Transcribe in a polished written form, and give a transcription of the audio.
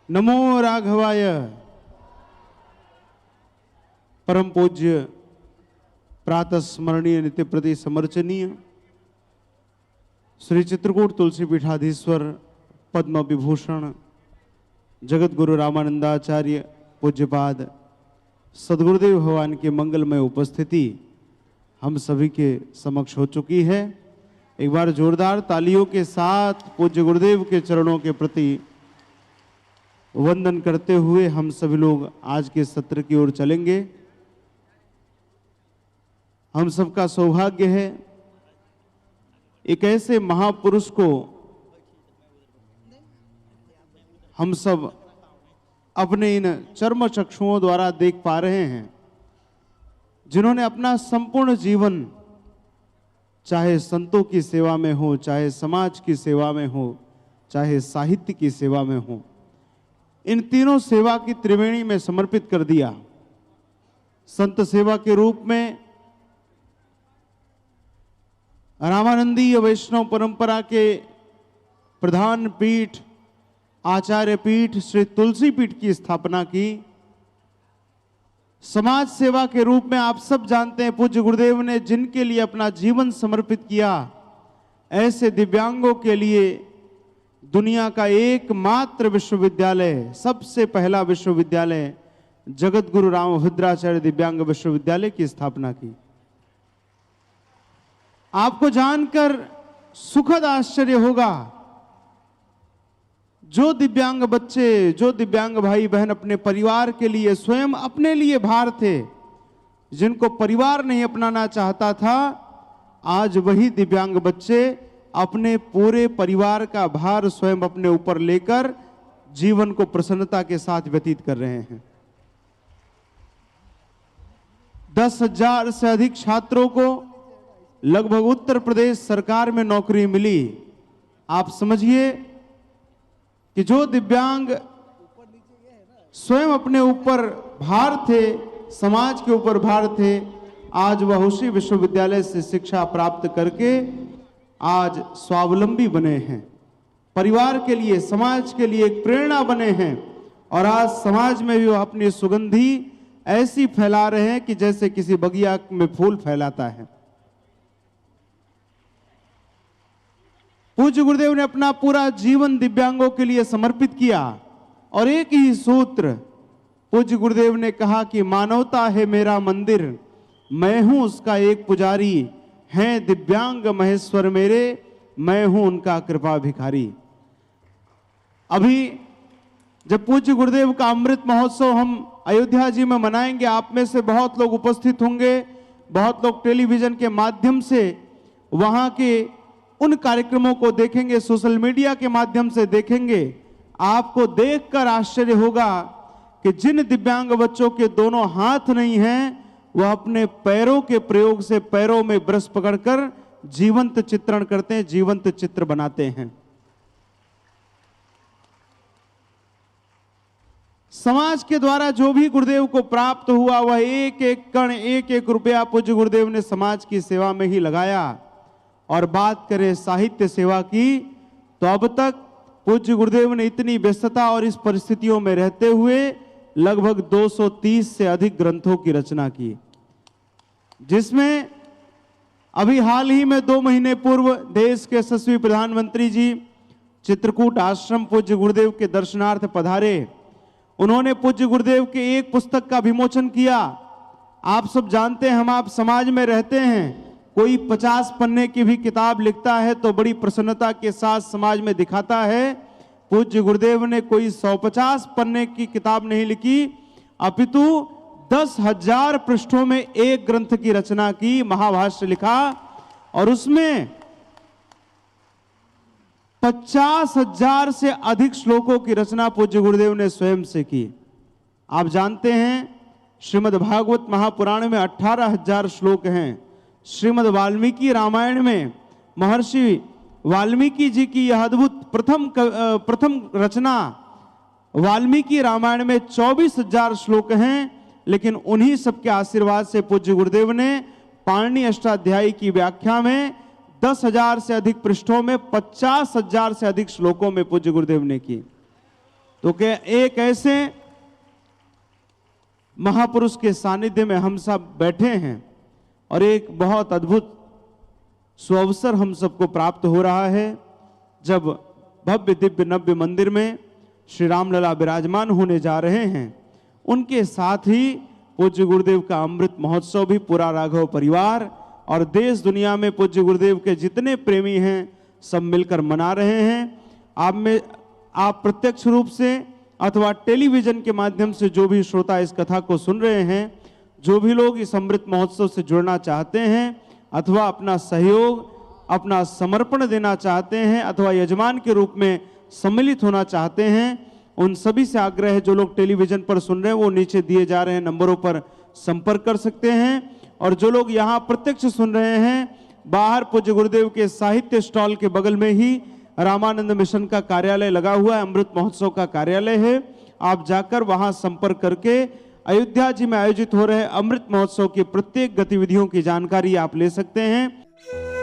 नमो राघवाय। परम पूज्य प्रातः स्मरणीय नित्य प्रति समर्चनीय श्री चित्रकूट तुलसी पीठाधीश्वर पद्म विभूषण जगत गुरु रामानंदाचार्य पूज्यपाद सदगुरुदेव भगवान की मंगलमय उपस्थिति हम सभी के समक्ष हो चुकी है। एक बार जोरदार तालियों के साथ पूज्य गुरुदेव के चरणों के प्रति वंदन करते हुए हम सभी लोग आज के सत्र की ओर चलेंगे। हम सबका सौभाग्य है एक ऐसे महापुरुष को हम सब अपने इन चर्म चक्षुओं द्वारा देख पा रहे हैं, जिन्होंने अपना संपूर्ण जीवन चाहे संतों की सेवा में हो, चाहे समाज की सेवा में हो, चाहे साहित्य की सेवा में हो, इन तीनों सेवा की त्रिवेणी में समर्पित कर दिया। संत सेवा के रूप में रामानंदीय वैष्णव परंपरा के प्रधान पीठ आचार्य पीठ श्री तुलसी पीठ की स्थापना की। समाज सेवा के रूप में आप सब जानते हैं पूज्य गुरुदेव ने जिनके लिए अपना जीवन समर्पित किया, ऐसे दिव्यांगों के लिए दुनिया का एकमात्र विश्वविद्यालय, सबसे पहला विश्वविद्यालय जगत गुरु रामभद्राचार्य दिव्यांग विश्वविद्यालय की स्थापना की। आपको जानकर सुखद आश्चर्य होगा, जो दिव्यांग बच्चे, जो दिव्यांग भाई बहन अपने परिवार के लिए, स्वयं अपने लिए भार थे, जिनको परिवार नहीं अपनाना चाहता था, आज वही दिव्यांग बच्चे अपने पूरे परिवार का भार स्वयं अपने ऊपर लेकर जीवन को प्रसन्नता के साथ व्यतीत कर रहे हैं। 10,000 से अधिक छात्रों को लगभग उत्तर प्रदेश सरकार में नौकरी मिली। आप समझिए कि जो दिव्यांग स्वयं अपने ऊपर भार थे, समाज के ऊपर भार थे, आज वह उसी विश्वविद्यालय से शिक्षा प्राप्त करके आज स्वावलंबी बने हैं, परिवार के लिए, समाज के लिए एक प्रेरणा बने हैं। और आज समाज में भी वह अपनी सुगंधी ऐसी फैला रहे हैं कि जैसे किसी बगिया में फूल फैलाता है। पूज्य गुरुदेव ने अपना पूरा जीवन दिव्यांगों के लिए समर्पित किया और एक ही सूत्र पूज्य गुरुदेव ने कहा कि मानवता है मेरा मंदिर, मैं हूं उसका एक पुजारी, हैं दिव्यांग महेश्वर मेरे, मैं हूं उनका कृपा भिखारी। अभी जब पूज्य गुरुदेव का अमृत महोत्सव हम अयोध्या जी में मनाएंगे, आप में से बहुत लोग उपस्थित होंगे, बहुत लोग टेलीविजन के माध्यम से वहां के उन कार्यक्रमों को देखेंगे, सोशल मीडिया के माध्यम से देखेंगे। आपको देखकर आश्चर्य होगा कि जिन दिव्यांग बच्चों के दोनों हाथ नहीं हैं, वह अपने पैरों के प्रयोग से पैरों में ब्रश पकड़कर जीवंत चित्रण करते हैं, जीवंत चित्र बनाते हैं। समाज के द्वारा जो भी गुरुदेव को प्राप्त हुआ, वह एक एक कण, एक एक रुपया पूज्य गुरुदेव ने समाज की सेवा में ही लगाया। और बात करें साहित्य सेवा की, तो अब तक पूज्य गुरुदेव ने इतनी व्यस्तता और इस परिस्थितियों में रहते हुए लगभग 230 से अधिक ग्रंथों की रचना की, जिसमें अभी हाल ही में 2 महीने पूर्व देश के यशस्वी प्रधानमंत्री जी चित्रकूट आश्रम पूज्य गुरुदेव के दर्शनार्थ पधारे। उन्होंने पूज्य गुरुदेव के एक पुस्तक का विमोचन किया। आप सब जानते हैं, हम आप समाज में रहते हैं, कोई 50 पन्ने की भी किताब लिखता है तो बड़ी प्रसन्नता के साथ समाज में दिखाता है। पूज्य गुरुदेव ने कोई 150 पन्ने की किताब नहीं लिखी, अपितु 10,000 पृष्ठों में एक ग्रंथ की रचना की, महाभाष्य लिखा, और उसमें 50,000 से अधिक श्लोकों की रचना पूज्य गुरुदेव ने स्वयं से की। आप जानते हैं श्रीमद् भागवत महापुराण में 18,000 श्लोक हैं। श्रीमद् वाल्मीकि रामायण में महर्षि वाल्मीकि जी की यह अद्भुत प्रथम रचना वाल्मीकि रामायण में 24,000 श्लोक हैं। लेकिन उन्हीं सबके आशीर्वाद से पूज्य गुरुदेव ने पाणिनि अष्टाध्यायी की व्याख्या में 10,000 से अधिक पृष्ठों में 50,000 से अधिक श्लोकों में पूज्य गुरुदेव ने की। तो क्या एक ऐसे महापुरुष के सानिध्य में हम सब बैठे हैं और एक बहुत अद्भुत सुअवसर हम सबको प्राप्त हो रहा है, जब भव्य दिव्य नव्य मंदिर में श्री रामलला विराजमान होने जा रहे हैं। उनके साथ ही पूज्य गुरुदेव का अमृत महोत्सव भी पूरा राघव परिवार और देश दुनिया में पूज्य गुरुदेव के जितने प्रेमी हैं सब मिलकर मना रहे हैं। आप प्रत्यक्ष रूप से अथवा टेलीविजन के माध्यम से जो भी श्रोता इस कथा को सुन रहे हैं, जो भी लोग इस अमृत महोत्सव से जुड़ना चाहते हैं अथवा अपना सहयोग, अपना समर्पण देना चाहते हैं अथवा यजमान के रूप में सम्मिलित होना चाहते हैं, उन सभी से आग्रह है, जो लोग टेलीविजन पर सुन रहे हैं वो नीचे दिए जा रहे हैं नंबरों पर संपर्क कर सकते हैं। और जो लोग यहाँ प्रत्यक्ष सुन रहे हैं, बाहर पूज्य गुरुदेव के साहित्य स्टॉल के बगल में ही रामानंद मिशन का कार्यालय लगा हुआ है, अमृत महोत्सव का कार्यालय है। आप जाकर वहां संपर्क करके अयोध्या जी में आयोजित हो रहे अमृत महोत्सव की प्रत्येक गतिविधियों की जानकारी आप ले सकते हैं।